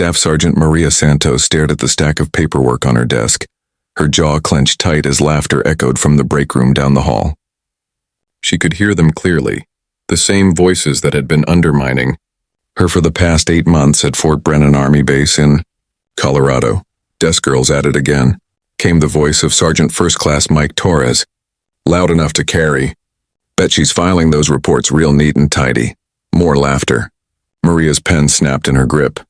Staff Sergeant Maria Santos stared at the stack of paperwork on her desk, her jaw clenched tight as laughter echoed from the break room down the hall. She could hear them clearly, the same voices that had been undermining her for the past 8 months at Fort Brennan Army Base in Colorado. Desk girls at it again, came the voice of Sergeant First Class Mike Torres, loud enough to carry. Bet she's filing those reports real neat and tidy. More laughter. Maria's pen snapped in her grip.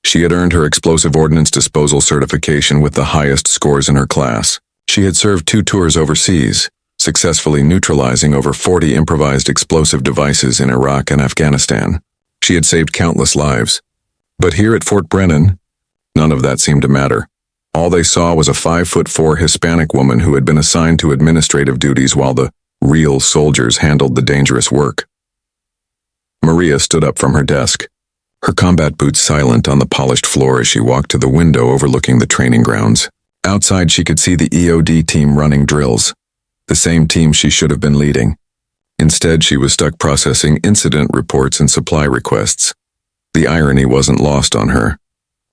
She had earned her explosive ordnance disposal certification with the highest scores in her class. She had served 2 tours overseas, successfully neutralizing over 40 improvised explosive devices in Iraq and Afghanistan. She had saved countless lives. But here at Fort Brennan, none of that seemed to matter. All they saw was a 5'4" Hispanic woman who had been assigned to administrative duties while the real soldiers handled the dangerous work. Maria stood up from her desk, her combat boots silent on the polished floor as she walked to the window overlooking the training grounds. Outside she could see the EOD team running drills, the same team she should have been leading. Instead, she was stuck processing incident reports and supply requests. The irony wasn't lost on her.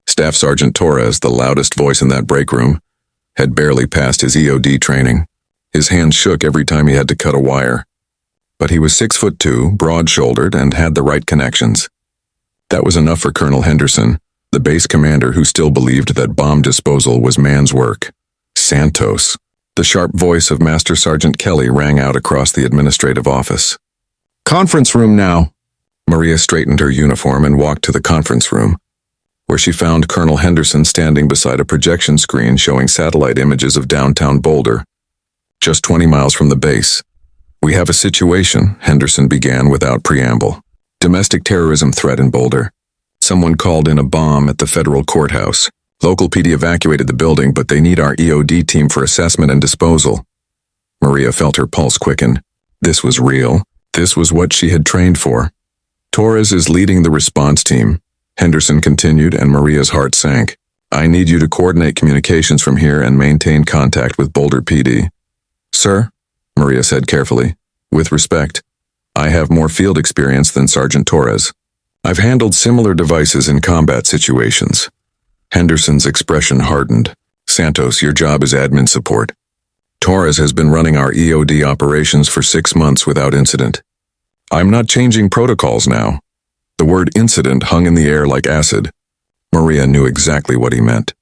Staff Sergeant Torres, the loudest voice in that break room, had barely passed his EOD training. His hands shook every time he had to cut a wire. But he was 6'2", broad-shouldered, and had the right connections. That was enough for Colonel Henderson, the base commander who still believed that bomb disposal was man's work. Santos. The sharp voice of Master Sergeant Kelly rang out across the administrative office. "Conference room now." Maria straightened her uniform and walked to the conference room, where she found Colonel Henderson standing beside a projection screen showing satellite images of downtown Boulder, just 20 miles from the base. "We have a situation," Henderson began without preamble. "Domestic terrorism threat in Boulder. Someone called in a bomb at the federal courthouse. Local PD evacuated the building, but they need our EOD team for assessment and disposal." Maria felt her pulse quicken. This was real. This was what she had trained for. "Torres is leading the response team," Henderson continued, and Maria's heart sank. "I need you to coordinate communications from here and maintain contact with Boulder PD." "Sir," Maria said carefully, "with respect, I have more field experience than Sergeant Torres. I've handled similar devices in combat situations." Henderson's expression hardened. "Santos, your job is admin support. Torres has been running our EOD operations for 6 months without incident. I'm not changing protocols now." The word incident hung in the air like acid. Maria knew exactly what he meant.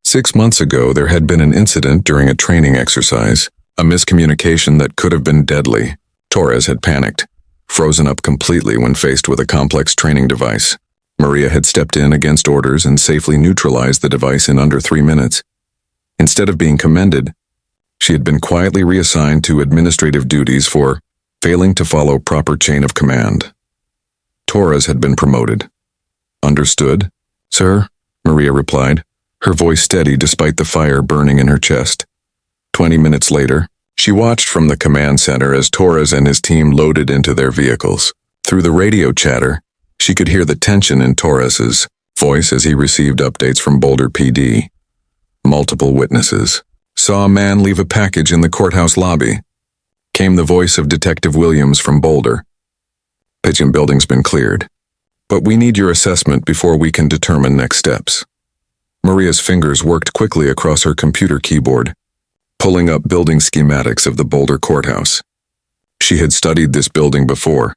6 months ago, there had been an incident during a training exercise, a miscommunication that could have been deadly. Torres had panicked, frozen up completely when faced with a complex training device. Maria had stepped in against orders and safely neutralized the device in under 3 minutes. Instead of being commended, she had been quietly reassigned to administrative duties for failing to follow proper chain of command. Torres had been promoted. "Understood, sir," Maria replied, her voice steady despite the fire burning in her chest. 20 minutes later, she watched from the command center as Torres and his team loaded into their vehicles. Through the radio chatter, she could hear the tension in Torres's voice as he received updates from Boulder PD. Multiple witnesses. "Saw a man leave a package in the courthouse lobby," came the voice of Detective Williams from Boulder. "Pigeon building's been cleared, but we need your assessment before we can determine next steps." Maria's fingers worked quickly across her computer keyboard, pulling up building schematics of the Boulder courthouse. She had studied this building before.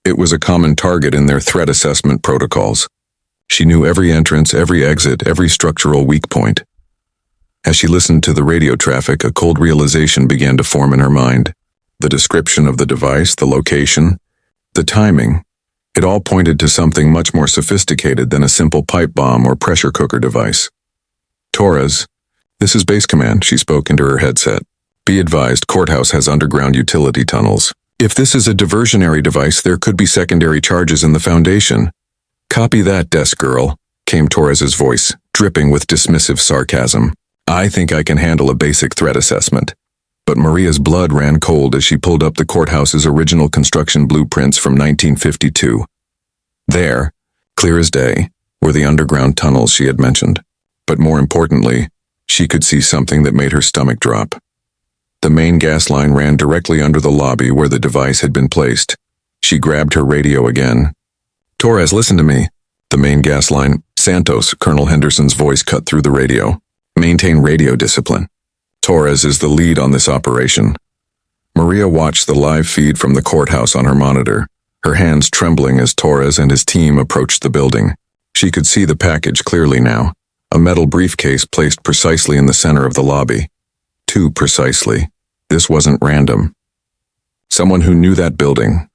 It was a common target in their threat assessment protocols. She knew every entrance, every exit, every structural weak point. As she listened to the radio traffic, a cold realization began to form in her mind. The description of the device, the location, the timing, it all pointed to something much more sophisticated than a simple pipe bomb or pressure cooker device. "Torres, this is Base Command," she spoke into her headset. "Be advised, courthouse has underground utility tunnels. If this is a diversionary device, there could be secondary charges in the foundation." "Copy that, desk girl," came Torres's voice, dripping with dismissive sarcasm. "I think I can handle a basic threat assessment." But Maria's blood ran cold as she pulled up the courthouse's original construction blueprints from 1952. There, clear as day, were the underground tunnels she had mentioned. But more importantly, she could see something that made her stomach drop. The main gas line ran directly under the lobby where the device had been placed. She grabbed her radio again. "Torres, listen to me." The main gas line, Santos, Colonel Henderson's voice cut through the radio. Maintain radio discipline. Torres is the lead on this operation. Maria watched the live feed from the courthouse on her monitor, her hands trembling as Torres and his team approached the building. She could see the package clearly now, a metal briefcase placed precisely in the center of the lobby. Too precisely. This wasn't random. Someone who knew that building,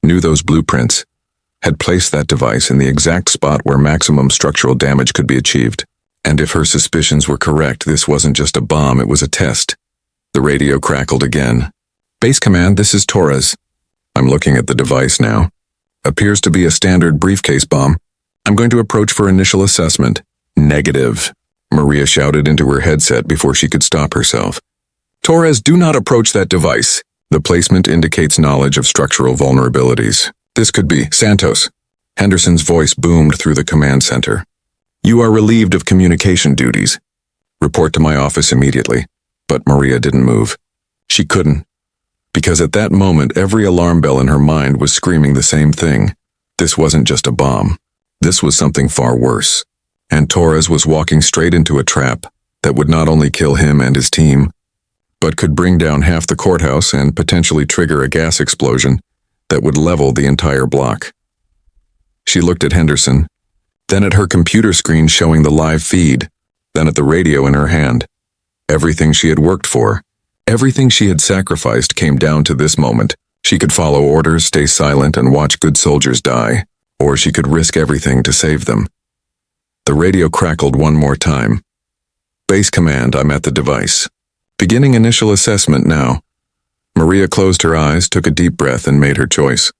knew those blueprints, had placed that device in the exact spot where maximum structural damage could be achieved. And if her suspicions were correct, this wasn't just a bomb, it was a test. The radio crackled again. Base Command, this is Torres. I'm looking at the device now. Appears to be a standard briefcase bomb. I'm going to approach for initial assessment. Negative. Maria shouted into her headset before she could stop herself. Torres, do not approach that device. The placement indicates knowledge of structural vulnerabilities. This could be Santos. Henderson's voice boomed through the command center. You are relieved of communication duties. Report to my office immediately. But Maria didn't move. She couldn't. Because at that moment, every alarm bell in her mind was screaming the same thing. This wasn't just a bomb. This was something far worse. And Torres was walking straight into a trap that would not only kill him and his team, but could bring down half the courthouse and potentially trigger a gas explosion that would level the entire block. She looked at Henderson, then at her computer screen showing the live feed, then at the radio in her hand. Everything she had worked for, everything she had sacrificed came down to this moment. She could follow orders, stay silent, and watch good soldiers die, or she could risk everything to save them. The radio crackled one more time. Base Command, I'm at the device. Beginning initial assessment now. Maria closed her eyes, took a deep breath, and made her choice.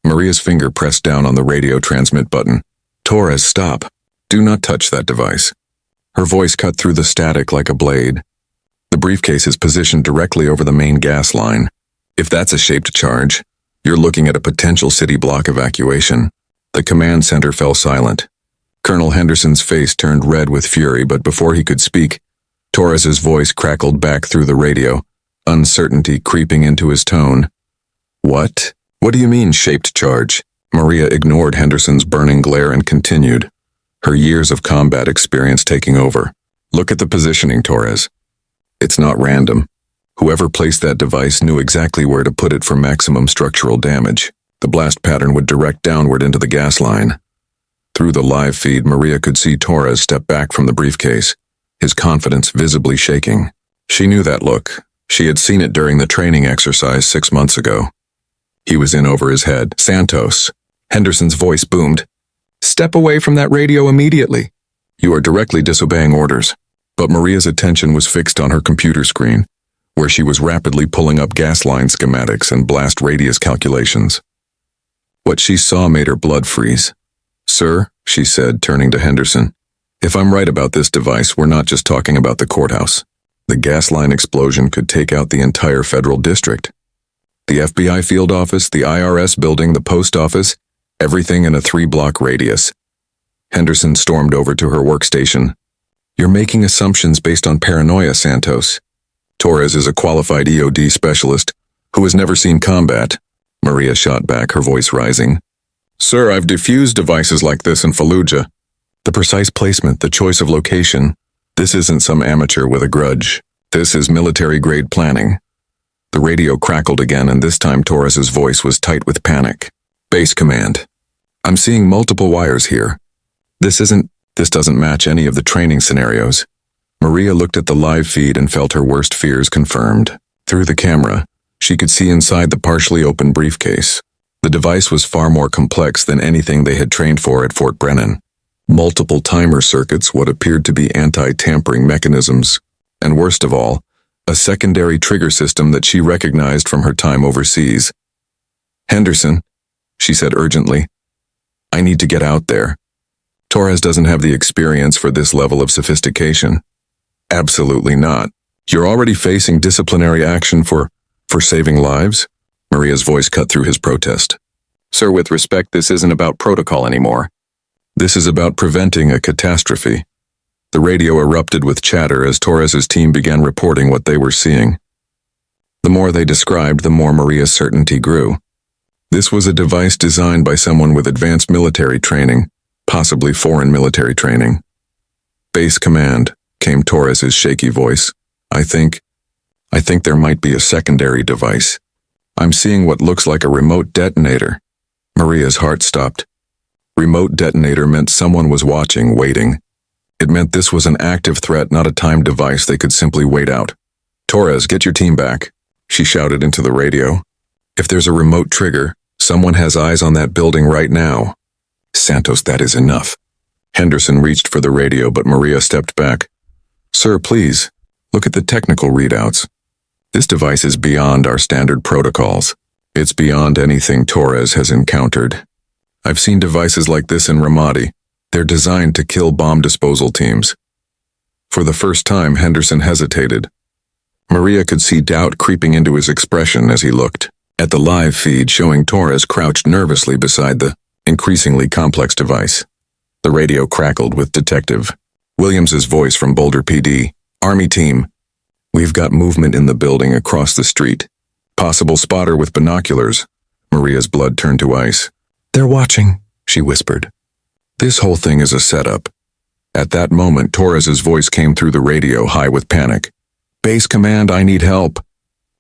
Maria's finger pressed down on the radio transmit button. Torres, stop. Do not touch that device. Her voice cut through the static like a blade. The briefcase is positioned directly over the main gas line. If that's a shaped charge, you're looking at a potential city block evacuation. The command center fell silent. Colonel Henderson's face turned red with fury, but before he could speak, Torres's voice crackled back through the radio, uncertainty creeping into his tone. What? What do you mean, shaped charge? Maria ignored Henderson's burning glare and continued, her years of combat experience taking over. Look at the positioning, Torres. It's not random. Whoever placed that device knew exactly where to put it for maximum structural damage. The blast pattern would direct downward into the gas line. Through the live feed, Maria could see Torres step back from the briefcase, his confidence visibly shaking. She knew that look. She had seen it during the training exercise 6 months ago. He was in over his head. Santos. Henderson's voice boomed. Step away from that radio immediately. You are directly disobeying orders. But Maria's attention was fixed on her computer screen, where she was rapidly pulling up gas line schematics and blast radius calculations. What she saw made her blood freeze. Sir, she said, turning to Henderson, if I'm right about this device, we're not just talking about the courthouse. The gas line explosion could take out the entire federal district. The FBI field office, the IRS building, the post office, everything in a 3-block radius. Henderson stormed over to her workstation. You're making assumptions based on paranoia, Santos. Torres is a qualified EOD specialist who has never seen combat. Maria shot back, her voice rising. Sir, I've defused devices like this in Fallujah. The precise placement, the choice of location. This isn't some amateur with a grudge. This is military-grade planning. The radio crackled again, and this time Torres's voice was tight with panic. Base Command. I'm seeing multiple wires here. This doesn't match any of the training scenarios. Maria looked at the live feed and felt her worst fears confirmed. Through the camera, she could see inside the partially open briefcase. The device was far more complex than anything they had trained for at Fort Brennan. Multiple timer circuits, what appeared to be anti-tampering mechanisms, and worst of all, a secondary trigger system that she recognized from her time overseas. Henderson, she said urgently, I need to get out there. Torres doesn't have the experience for this level of sophistication. Absolutely not. You're already facing disciplinary action for saving lives? Maria's voice cut through his protest. Sir, with respect, this isn't about protocol anymore. This is about preventing a catastrophe. The radio erupted with chatter as Torres's team began reporting what they were seeing. The more they described, the more Maria's certainty grew. This was a device designed by someone with advanced military training, possibly foreign military training. "Base command," came Torres's shaky voice. I think there might be a secondary device. I'm seeing what looks like a remote detonator." Maria's heart stopped. Remote detonator meant someone was watching, waiting. It meant this was an active threat, not a timed device they could simply wait out. "Torres, get your team back," she shouted into the radio. "If there's a remote trigger, someone has eyes on that building right now." "Santos, that is enough." Henderson reached for the radio, but Maria stepped back. "Sir, please, look at the technical readouts. This device is beyond our standard protocols. It's beyond anything Torres has encountered. I've seen devices like this in Ramadi. They're designed to kill bomb disposal teams." For the first time, Henderson hesitated. Maria could see doubt creeping into his expression as he looked at the live feed showing Torres crouched nervously beside the increasingly complex device. The radio crackled with Detective Williams's voice from Boulder PD. "Army team, we've got movement in the building across the street. Possible spotter with binoculars." Maria's blood turned to ice. "They're watching," she whispered. "This whole thing is a setup." At that moment, Torres's voice came through the radio, high with panic. "Base command, I need help.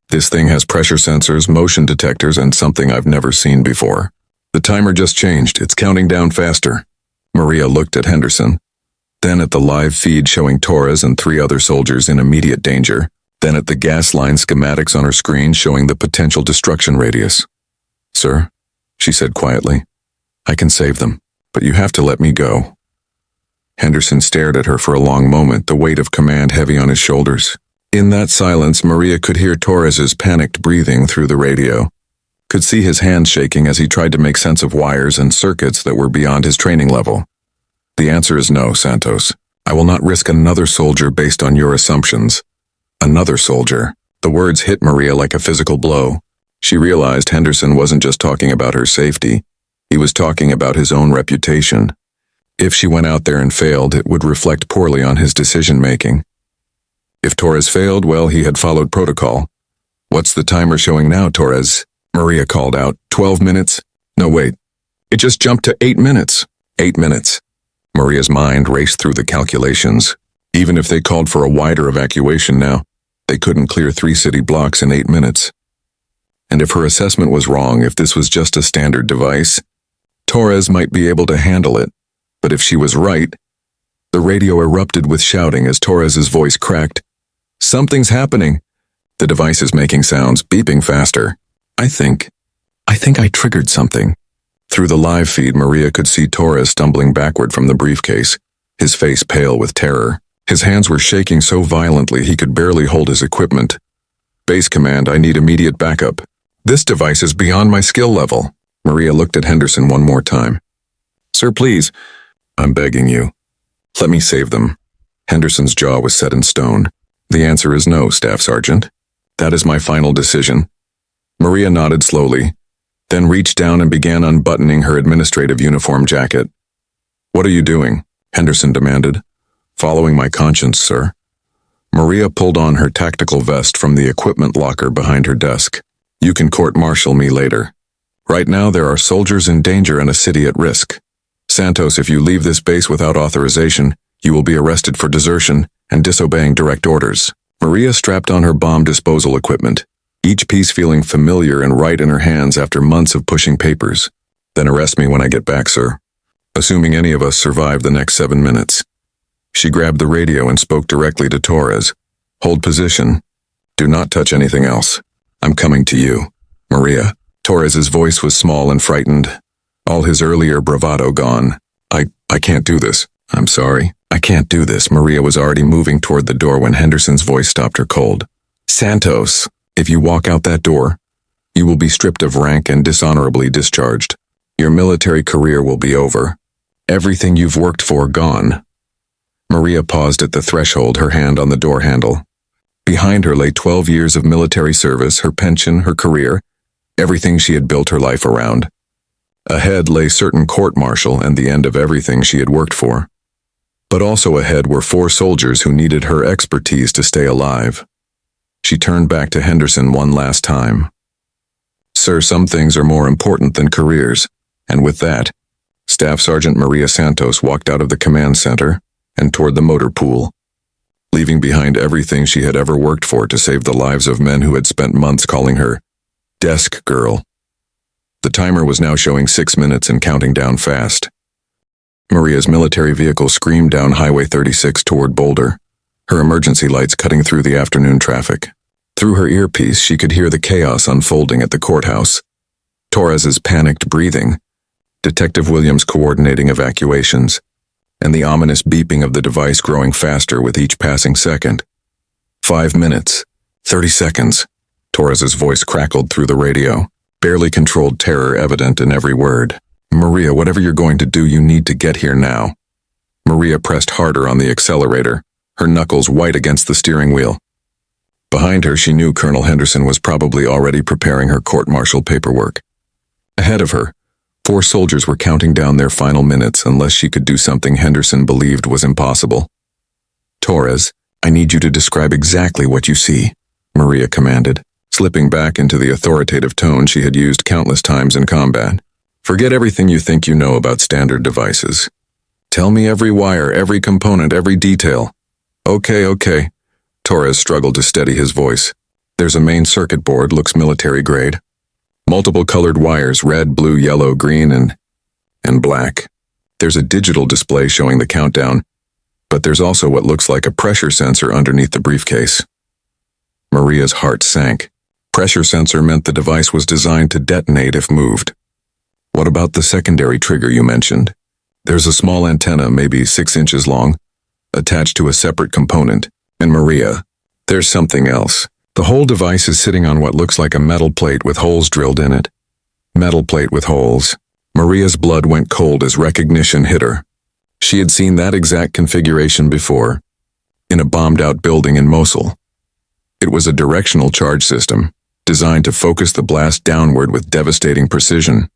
This thing has pressure sensors, motion detectors, and something I've never seen before. The timer just changed. It's counting down faster." Maria looked at Henderson, then at the live feed showing Torres and 3 other soldiers in immediate danger, then at the gas line schematics on her screen showing the potential destruction radius. "Sir," she said quietly, "I can save them, but you have to let me go." Henderson stared at her for a long moment, the weight of command heavy on his shoulders. In that silence, Maria could hear Torres's panicked breathing through the radio, could see his hands shaking as he tried to make sense of wires and circuits that were beyond his training level. "The answer is no, Santos. I will not risk another soldier based on your assumptions." Another soldier. The words hit Maria like a physical blow. She realized Henderson wasn't just talking about her safety. He was talking about his own reputation. If she went out there and failed, it would reflect poorly on his decision-making. If Torres failed, well, he had followed protocol. "What's the timer showing now, Torres?" Maria called out. 12 minutes? No, wait. It just jumped to 8 minutes. 8 minutes. Maria's mind raced through the calculations. Even if they called for a wider evacuation now, they couldn't clear 3 city blocks in 8 minutes. And if her assessment was wrong, if this was just a standard device, Torres might be able to handle it. But if she was right, the radio erupted with shouting as Torres's voice cracked. "Something's happening. The device is making sounds, beeping faster. I think I triggered something." Through the live feed, Maria could see Torres stumbling backward from the briefcase, his face pale with terror. His hands were shaking so violently he could barely hold his equipment. "Base command, I need immediate backup. This device is beyond my skill level." Maria looked at Henderson one more time. "Sir, please, I'm begging you. Let me save them." Henderson's jaw was set in stone. "The answer is no, Staff Sergeant. That is my final decision." Maria nodded slowly, then reached down and began unbuttoning her administrative uniform jacket. "What are you doing?" Henderson demanded. "Following my conscience, sir." Maria pulled on her tactical vest from the equipment locker behind her desk. "You can court-martial me later. Right now there are soldiers in danger and a city at risk. Santos, if you leave this base without authorization, you will be arrested for desertion and disobeying direct orders." Maria strapped on her bomb disposal equipment, each piece feeling familiar and right in her hands after months of pushing papers. "Then arrest me when I get back, sir. Assuming any of us survive the next 7 minutes." She grabbed the radio and spoke directly to Torres. "Hold position. Do not touch anything else. I'm coming to you. Maria." Torres's voice was small and frightened, all his earlier bravado gone. I can't do this. I'm sorry. I can't do this." Maria was already moving toward the door when Henderson's voice stopped her cold. "Santos, if you walk out that door, you will be stripped of rank and dishonorably discharged. Your military career will be over. Everything you've worked for gone." Maria paused at the threshold, her hand on the door handle. Behind her lay 12 years of military service, her pension, her career, everything she had built her life around. Ahead lay certain court-martial and the end of everything she had worked for. But also ahead were 4 soldiers who needed her expertise to stay alive. She turned back to Henderson one last time. "Sir, some things are more important than careers, and with that, Staff Sergeant Maria Santos walked out of the command center and toward the motor pool, leaving behind everything she had ever worked for to save the lives of men who had spent months calling her desk girl. The timer was now showing 6 minutes and counting down fast. Maria's military vehicle screamed down Highway 36 toward Boulder, her emergency lights cutting through the afternoon traffic. Through her earpiece, she could hear the chaos unfolding at the courthouse. Torres's panicked breathing, Detective Williams coordinating evacuations, and the ominous beeping of the device growing faster with each passing second. 5 minutes, 30 seconds. Torres's voice crackled through the radio, barely controlled terror evident in every word. Maria, whatever you're going to do, you need to get here now. Maria pressed harder on the accelerator, her knuckles white against the steering wheel. Behind her, she knew Colonel Henderson was probably already preparing her court-martial paperwork. Ahead of her, 4 soldiers were counting down their final minutes unless she could do something Henderson believed was impossible. Torres, I need you to describe exactly what you see, Maria commanded, slipping back into the authoritative tone she had used countless times in combat. Forget everything you think you know about standard devices. Tell me every wire, every component, every detail. Okay. Torres struggled to steady his voice. There's a main circuit board, looks military grade. Multiple colored wires, red, blue, yellow, green, and black. There's a digital display showing the countdown, but there's also what looks like a pressure sensor underneath the briefcase. Maria's heart sank. Pressure sensor meant the device was designed to detonate if moved. What about the secondary trigger you mentioned? There's a small antenna, maybe 6 inches long, attached to a separate component. And Maria, there's something else. The whole device is sitting on what looks like a metal plate with holes drilled in it. Metal plate with holes. Maria's blood went cold as recognition hit her. She had seen that exact configuration before, in a bombed-out building in Mosul. It was a directional charge system, designed to focus the blast downward with devastating precision.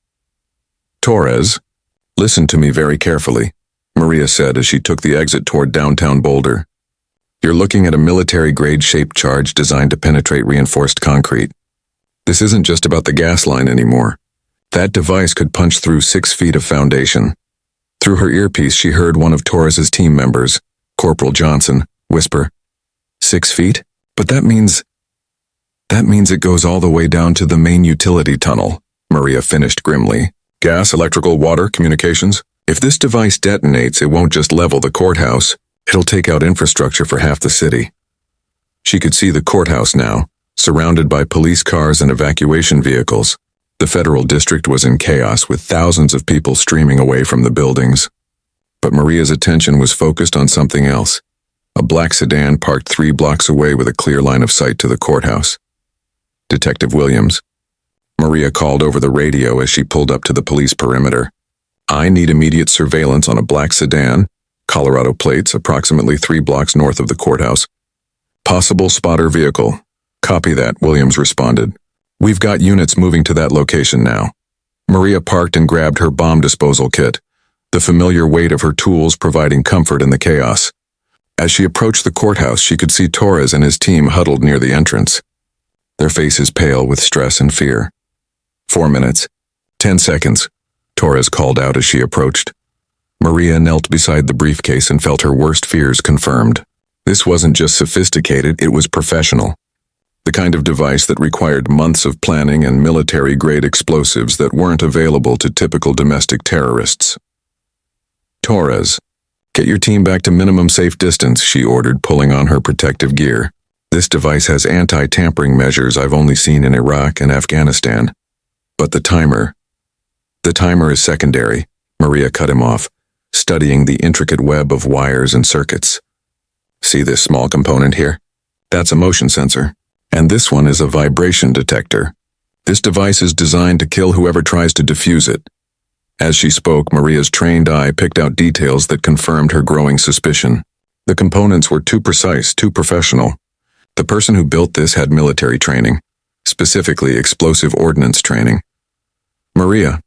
Torres, listen to me very carefully, Maria said as she took the exit toward downtown Boulder. You're looking at a military-grade shaped charge designed to penetrate reinforced concrete. This isn't just about the gas line anymore. That device could punch through 6 feet of foundation. Through her earpiece, she heard one of Torres's team members, Corporal Johnson, whisper, 6 feet? But that means it goes all the way down to the main utility tunnel, Maria finished grimly. Gas, electrical, water, communications. If this device detonates, it won't just level the courthouse. It'll take out infrastructure for half the city. She could see the courthouse now, surrounded by police cars and evacuation vehicles. The federal district was in chaos with thousands of people streaming away from the buildings. But Maria's attention was focused on something else. A black sedan parked 3 blocks away with a clear line of sight to the courthouse. Detective Williams. Maria called over the radio as she pulled up to the police perimeter. I need immediate surveillance on a black sedan, Colorado plates, approximately 3 blocks north of the courthouse. Possible spotter vehicle. Copy that, Williams responded. We've got units moving to that location now. Maria parked and grabbed her bomb disposal kit, the familiar weight of her tools providing comfort in the chaos. As she approached the courthouse, she could see Torres and his team huddled near the entrance, their faces pale with stress and fear. 4 minutes. 10 seconds, Torres called out as she approached. Maria knelt beside the briefcase and felt her worst fears confirmed. This wasn't just sophisticated, it was professional. The kind of device that required months of planning and military-grade explosives that weren't available to typical domestic terrorists. Torres, get your team back to minimum safe distance, she ordered, pulling on her protective gear. This device has anti-tampering measures I've only seen in Iraq and Afghanistan. But the timer is secondary, Maria cut him off, studying the intricate web of wires and circuits. See this small component here? That's a motion sensor. And this one is a vibration detector. This device is designed to kill whoever tries to defuse it. As she spoke, Maria's trained eye picked out details that confirmed her growing suspicion. The components were too precise, too professional. The person who built this had military training, specifically explosive ordnance training. Maria.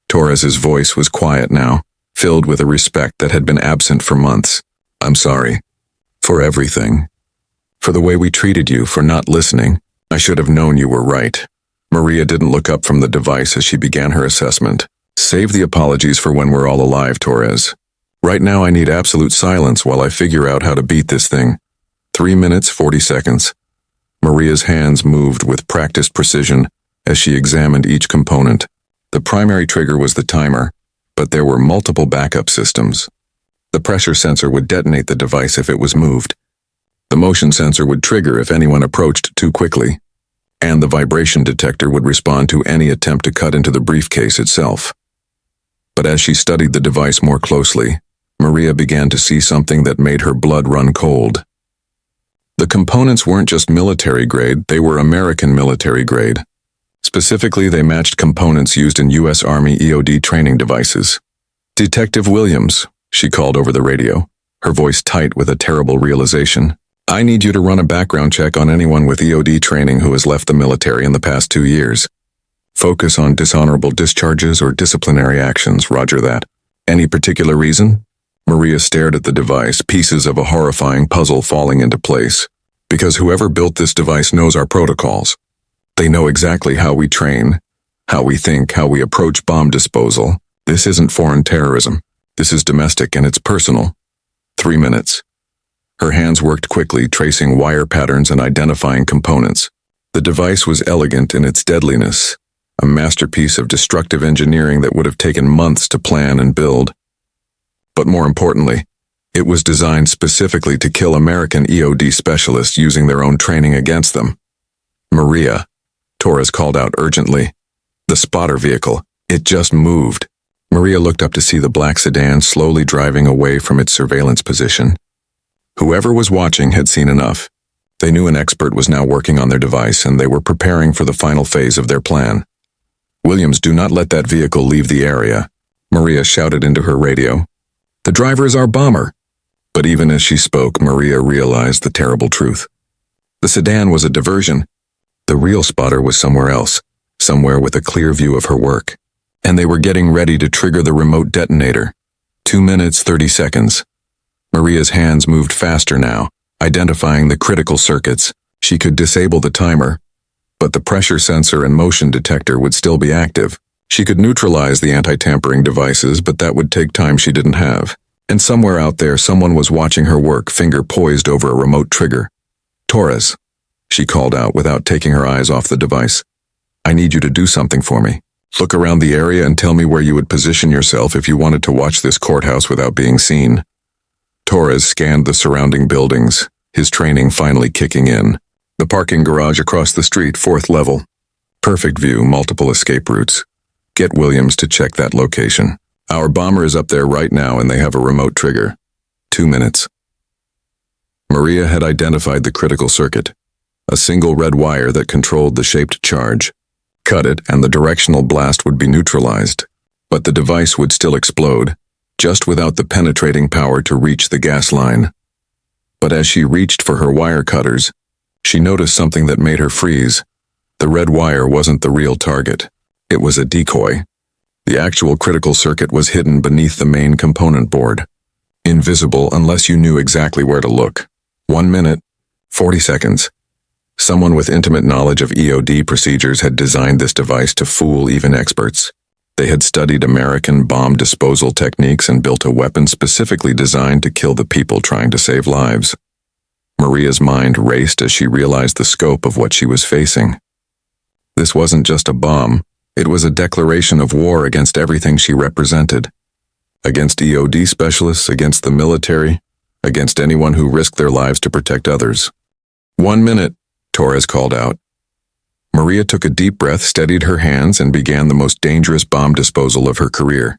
Torres's voice was quiet now, filled with a respect that had been absent for months. I'm sorry. For everything. For the way we treated you, for not listening. I should have known you were right. Maria didn't look up from the device as she began her assessment. Save the apologies for when we're all alive, Torres. Right now I need absolute silence while I figure out how to beat this thing. 3 minutes, 40 seconds. Maria's hands moved with practiced precision as she examined each component. The primary trigger was the timer, but there were multiple backup systems. The pressure sensor would detonate the device if it was moved. The motion sensor would trigger if anyone approached too quickly, and the vibration detector would respond to any attempt to cut into the briefcase itself. But as she studied the device more closely, Maria began to see something that made her blood run cold. The components weren't just military grade, they were American military grade. Specifically, they matched components used in U.S. Army EOD training devices. "Detective Williams," she called over the radio, her voice tight with a terrible realization. "I need you to run a background check on anyone with EOD training who has left the military in the past 2 years. Focus on dishonorable discharges or disciplinary actions, roger that. Any particular reason?" Maria stared at the device, pieces of a horrifying puzzle falling into place. "Because whoever built this device knows our protocols. They know exactly how we train, how we think, how we approach bomb disposal. This isn't foreign terrorism. This is domestic and it's personal." 3 minutes. Her hands worked quickly, tracing wire patterns and identifying components. The device was elegant in its deadliness, a masterpiece of destructive engineering that would have taken months to plan and build. But more importantly, it was designed specifically to kill American EOD specialists using their own training against them. "Maria," Torres called out urgently. "The spotter vehicle, it just moved." Maria looked up to see the black sedan slowly driving away from its surveillance position. Whoever was watching had seen enough. They knew an expert was now working on their device, and they were preparing for the final phase of their plan. "Williams, do not let that vehicle leave the area," Maria shouted into her radio. "The driver is our bomber." But even as she spoke, Maria realized the terrible truth. The sedan was a diversion. The real spotter was somewhere else, somewhere with a clear view of her work. And they were getting ready to trigger the remote detonator. 2 minutes, 30 seconds. Maria's hands moved faster now, identifying the critical circuits. She could disable the timer, but the pressure sensor and motion detector would still be active. She could neutralize the anti-tampering devices, but that would take time she didn't have. And somewhere out there, someone was watching her work, finger poised over a remote trigger. "Torres," she called out without taking her eyes off the device. "I need you to do something for me. Look around the area and tell me where you would position yourself if you wanted to watch this courthouse without being seen." Torres scanned the surrounding buildings, his training finally kicking in. The parking garage across the street, 4th level. Perfect view, multiple escape routes. Get Williams to check that location. Our bomber is up there right now and they have a remote trigger. 2 minutes. Maria had identified the critical circuit, a single red wire that controlled the shaped charge. Cut it and the directional blast would be neutralized, but the device would still explode, just without the penetrating power to reach the gas line. But as she reached for her wire cutters, she noticed something that made her freeze. The red wire wasn't the real target. It was a decoy. The actual critical circuit was hidden beneath the main component board, invisible unless you knew exactly where to look. 1 minute, 40 seconds. Someone with intimate knowledge of EOD procedures had designed this device to fool even experts. They had studied American bomb disposal techniques and built a weapon specifically designed to kill the people trying to save lives. Maria's mind raced as she realized the scope of what she was facing. This wasn't just a bomb. It was a declaration of war against everything she represented. Against EOD specialists, against the military, against anyone who risked their lives to protect others. 1 minute, Torres called out. Maria took a deep breath, steadied her hands, and began the most dangerous bomb disposal of her career.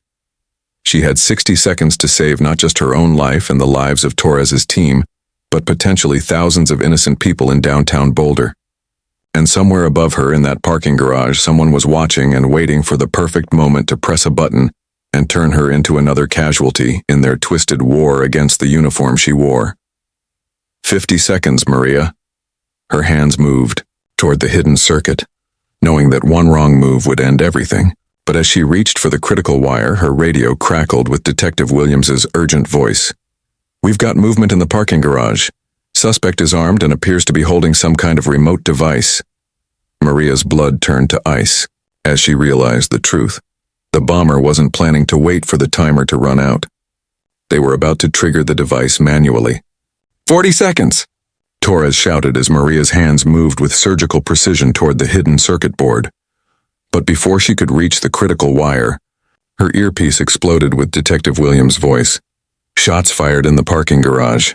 She had 60 seconds to save not just her own life and the lives of Torres's team, but potentially thousands of innocent people in downtown Boulder. And somewhere above her in that parking garage, someone was watching and waiting for the perfect moment to press a button and turn her into another casualty in their twisted war against the uniform she wore. 50 seconds, Maria. Her hands moved toward the hidden circuit, knowing that one wrong move would end everything. But as she reached for the critical wire, her radio crackled with Detective Williams's urgent voice. "We've got movement in the parking garage. Suspect is armed and appears to be holding some kind of remote device." Maria's blood turned to ice as she realized the truth. The bomber wasn't planning to wait for the timer to run out. They were about to trigger the device manually. 40 seconds! Torres shouted as Maria's hands moved with surgical precision toward the hidden circuit board. But before she could reach the critical wire, her earpiece exploded with Detective Williams' voice. Shots fired in the parking garage.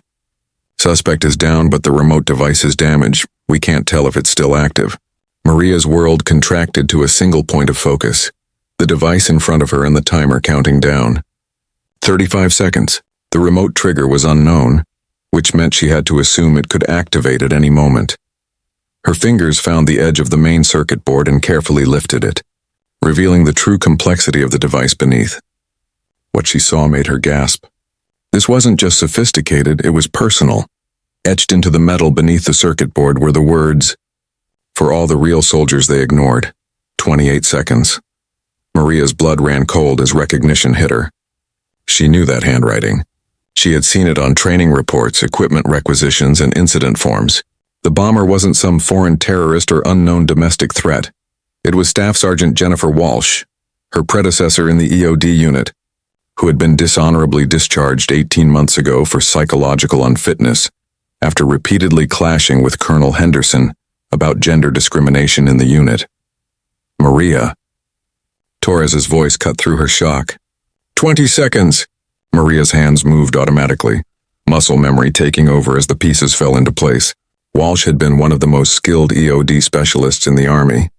Suspect is down, but the remote device is damaged. We can't tell if it's still active. Maria's world contracted to a single point of focus. The device in front of her and the timer counting down. 35 seconds. The remote trigger was unknown, which meant she had to assume it could activate at any moment. Her fingers found the edge of the main circuit board and carefully lifted it, revealing the true complexity of the device beneath. What she saw made her gasp. This wasn't just sophisticated, it was personal. Etched into the metal beneath the circuit board were the words, "For all the real soldiers they ignored." 28 seconds. Maria's blood ran cold as recognition hit her. She knew that handwriting. She had seen it on training reports, equipment requisitions, and incident forms. The bomber wasn't some foreign terrorist or unknown domestic threat. It was Staff Sergeant Jennifer Walsh, her predecessor in the EOD unit, who had been dishonorably discharged 18 months ago for psychological unfitness after repeatedly clashing with Colonel Henderson about gender discrimination in the unit. Maria. Torres's voice cut through her shock. 20 seconds! Maria's hands moved automatically, muscle memory taking over as the pieces fell into place. Walsh had been one of the most skilled EOD specialists in the Army,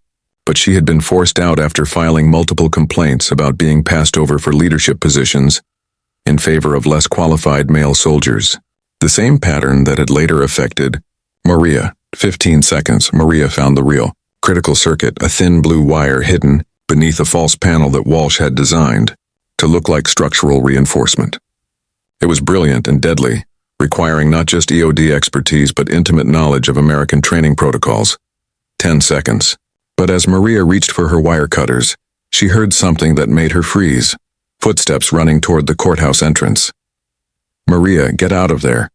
but she had been forced out after filing multiple complaints about being passed over for leadership positions in favor of less qualified male soldiers. The same pattern that had later affected Maria. 15 seconds, Maria found the real critical circuit, a thin blue wire hidden beneath a false panel that Walsh had designed to look like structural reinforcement. It was brilliant and deadly, requiring not just EOD expertise but intimate knowledge of American training protocols. 10 seconds. But as Maria reached for her wire cutters, she heard something that made her freeze. Footsteps running toward the courthouse entrance. "Maria, get out of there."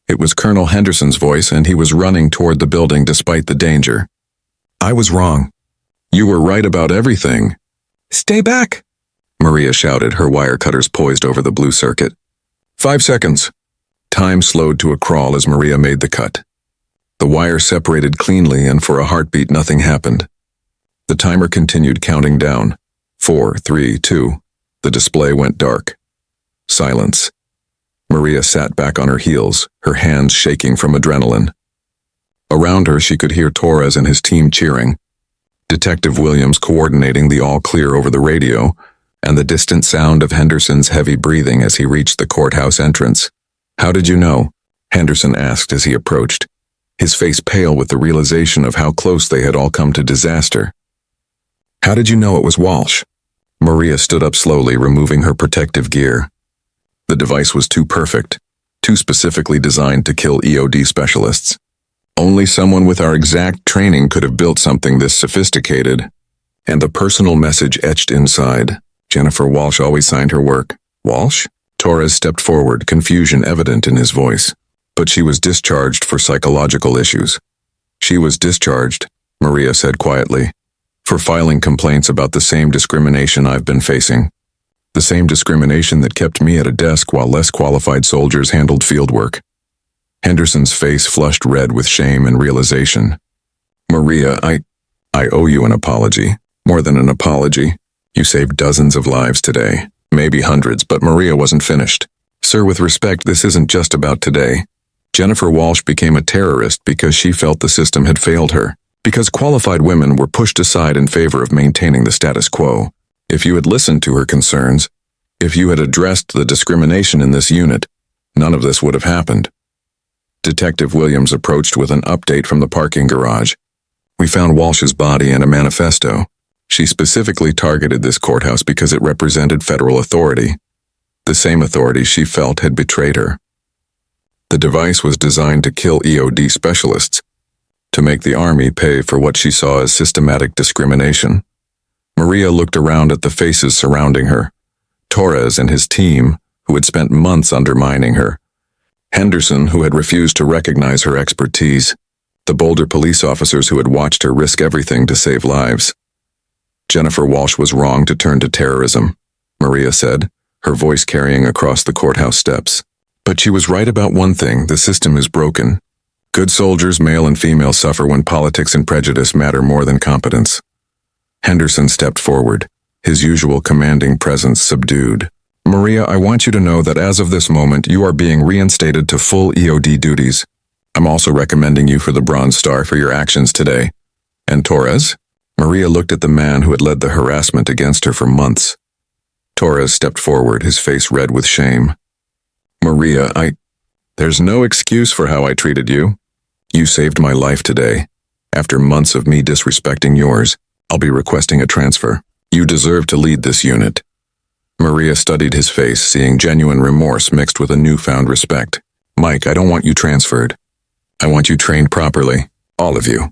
It was Colonel Henderson's voice, and he was running toward the building despite the danger. "I was wrong. You were right about everything." "Stay back!" Maria shouted, her wire cutters poised over the blue circuit. 5 seconds. Time slowed to a crawl as Maria made the cut. The wire separated cleanly, and for a heartbeat nothing happened. The timer continued counting down. 4, 3, 2. The display went dark. Silence. Maria sat back on her heels, her hands shaking from adrenaline. Around her she could hear Torres and his team cheering, Detective Williams coordinating the all-clear over the radio, and the distant sound of Henderson's heavy breathing as he reached the courthouse entrance. "How did you know?" Henderson asked as he approached, his face pale with the realization of how close they had all come to disaster. "How did you know it was Walsh?" Maria stood up slowly, removing her protective gear. The device was too perfect, too specifically designed to kill EOD specialists. Only someone with our exact training could have built something this sophisticated. And the personal message etched inside. Jennifer Walsh always signed her work. Walsh? Torres stepped forward, confusion evident in his voice. But she was discharged for psychological issues. She was discharged, Maria said quietly, for filing complaints about the same discrimination I've been facing. The same discrimination that kept me at a desk while less qualified soldiers handled field work. Henderson's face flushed red with shame and realization. "Maria, I owe you an apology. More than an apology. You saved dozens of lives today. Maybe hundreds, but Maria wasn't finished. Sir, with respect, this isn't just about today. Jennifer Walsh became a terrorist because she felt the system had failed her, because qualified women were pushed aside in favor of maintaining the status quo. If you had listened to her concerns, if you had addressed the discrimination in this unit, none of this would have happened." Detective Williams approached with an update from the parking garage. "We found Walsh's body and a manifesto. She specifically targeted this courthouse because it represented federal authority, the same authority she felt had betrayed her. The device was designed to kill EOD specialists, to make the Army pay for what she saw as systematic discrimination." Maria looked around at the faces surrounding her. Torres and his team, who had spent months undermining her. Henderson, who had refused to recognize her expertise. The Boulder police officers who had watched her risk everything to save lives. Jennifer Walsh was wrong to turn to terrorism, Maria said, her voice carrying across the courthouse steps. But she was right about one thing: the system is broken. Good soldiers, male and female, suffer when politics and prejudice matter more than competence. Henderson stepped forward, his usual commanding presence subdued. Maria, I want you to know that as of this moment, you are being reinstated to full EOD duties. I'm also recommending you for the Bronze Star for your actions today. And Torres? Maria looked at the man who had led the harassment against her for months. Torres stepped forward, his face red with shame. Maria, there's no excuse for how I treated you. You saved my life today. After months of me disrespecting yours, I'll be requesting a transfer. You deserve to lead this unit. Maria studied his face, seeing genuine remorse mixed with a newfound respect. Mike, I don't want you transferred. I want you trained properly, all of you.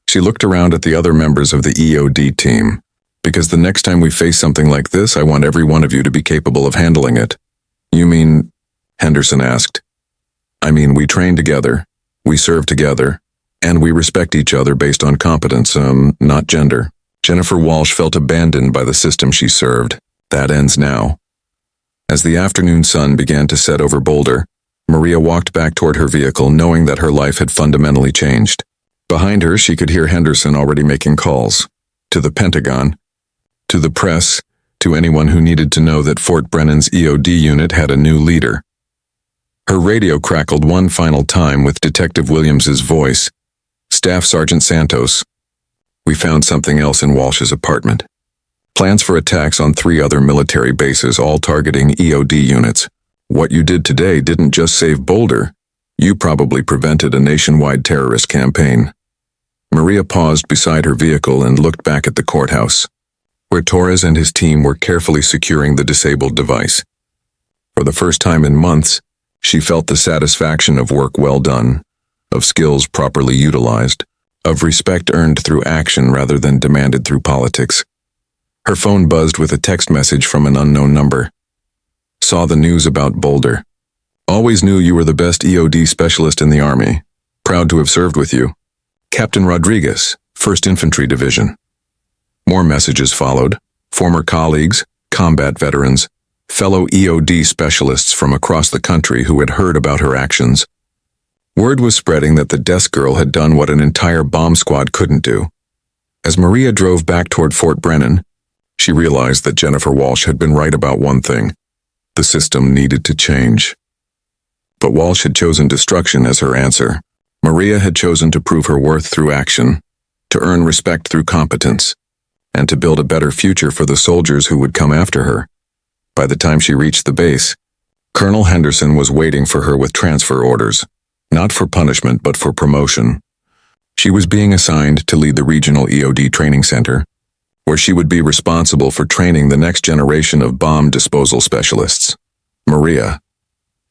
She looked around at the other members of the EOD team. Because the next time we face something like this, I want every one of you to be capable of handling it. You mean? Henderson asked. I mean, we train together, we serve together, and we respect each other based on competence, not gender. Jennifer Walsh felt abandoned by the system she served. That ends now. As the afternoon sun began to set over Boulder, Maria walked back toward her vehicle, knowing that her life had fundamentally changed. Behind her, she could hear Henderson already making calls. To the Pentagon, to the press, to anyone who needed to know that Fort Brennan's EOD unit had a new leader. Her radio crackled one final time with Detective Williams's voice. Staff Sergeant Santos. We found something else in Walsh's apartment. Plans for attacks on 3 other military bases, all targeting EOD units. What you did today didn't just save Boulder. You probably prevented a nationwide terrorist campaign. Maria paused beside her vehicle and looked back at the courthouse, where Torres and his team were carefully securing the disabled device. For the first time in months, she felt the satisfaction of work well done, of skills properly utilized, of respect earned through action rather than demanded through politics. Her phone buzzed with a text message from an unknown number. Saw the news about Boulder. Always knew you were the best EOD specialist in the Army. Proud to have served with you. Captain Rodriguez, 1st Infantry Division. More messages followed. Former colleagues, combat veterans, fellow EOD specialists from across the country who had heard about her actions. Word was spreading that the desk girl had done what an entire bomb squad couldn't do. As Maria drove back toward Fort Brennan, she realized that Jennifer Walsh had been right about one thing. The system needed to change. But Walsh had chosen destruction as her answer. Maria had chosen to prove her worth through action, to earn respect through competence, and to build a better future for the soldiers who would come after her. By the time she reached the base, Colonel Henderson was waiting for her with transfer orders, not for punishment but for promotion. She was being assigned to lead the regional EOD training center, where she would be responsible for training the next generation of bomb disposal specialists. Maria,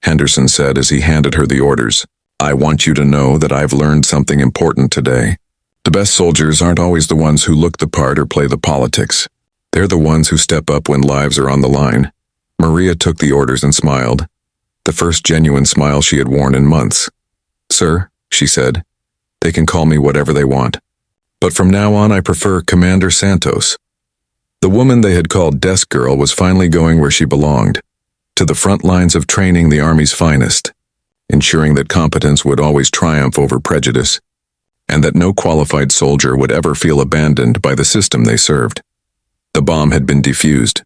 Henderson said as he handed her the orders, I want you to know that I've learned something important today. The best soldiers aren't always the ones who look the part or play the politics. They're the ones who step up when lives are on the line. Maria took the orders and smiled, the first genuine smile she had worn in months. Sir, she said, they can call me whatever they want. But from now on I prefer Commander Santos. The woman they had called desk girl was finally going where she belonged, to the front lines of training the Army's finest, ensuring that competence would always triumph over prejudice, and that no qualified soldier would ever feel abandoned by the system they served. The bomb had been defused,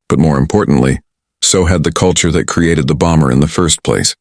but more importantly, so had the culture that created the bomber in the first place.